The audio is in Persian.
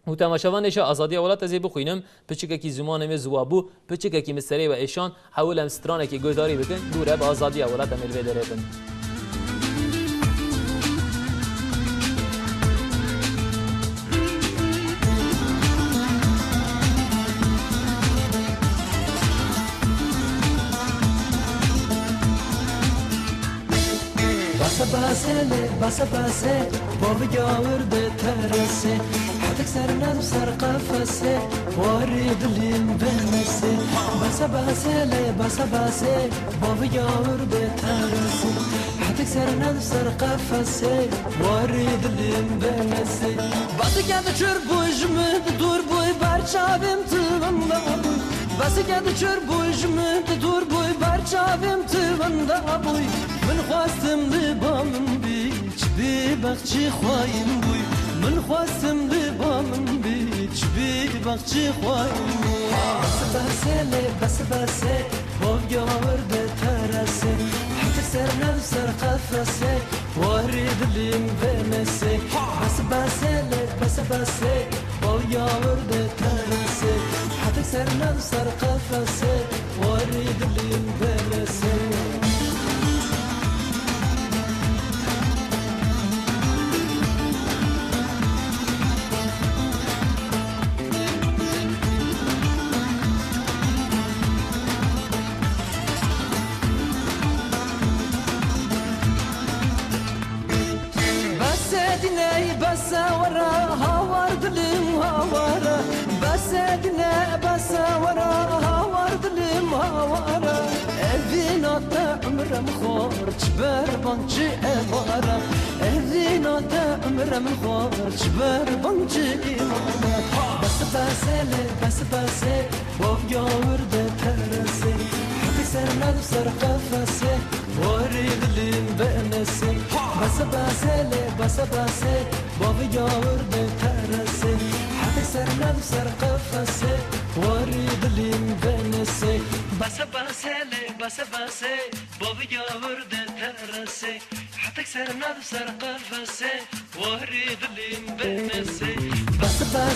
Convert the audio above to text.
و تماشاوانش آزادی اولاد از بخوینم پچکه کی زمان می زوابو پچکه کی مستری و ایشان حول ام سترانه کی گوداری بکن دوره به آزادی اولاد امیر بدره بن بس بابا ورد ترسي حدك سرنا بسر قفسي واريد اللي مبنسي بس بابا ورد ترسي حدك سرنا بسر قفسي واريد اللي مبنسي بس قاعد تشرب وجمد دور بوي برشابم تمنى بس قاعد تشرب وجمد دور بوي برشابم تمنى ابوي من خواستم لبامم بیچ بی بخچی خواهیم بوی من خواستم لبامم بیچ بی بخچی خواهیم بوی بس باب ورده ترسه حتی سر نفسر قفسه وارید لیم بمسه بس باب ورده ترسه حتی سر نفسر قفسه وارید لیم بمسه بس ورا هاور دلم هاورا بس ورا هاور دلم هاورا اذينا تعمر مخورج بربنجي امارا اذينا تعمر مخورج بربنجي امارا بس وفيا ورد ترسي حتى سرنا بسر قفسي واريد اللي مبنسي بس بابا ورد ترسي حتى سرنا بسر قفسي واريد اللي مبنسي بس بابا ورد ترسي حتى سرنا بسر قفسي واريد اللي مبنسي بس بابا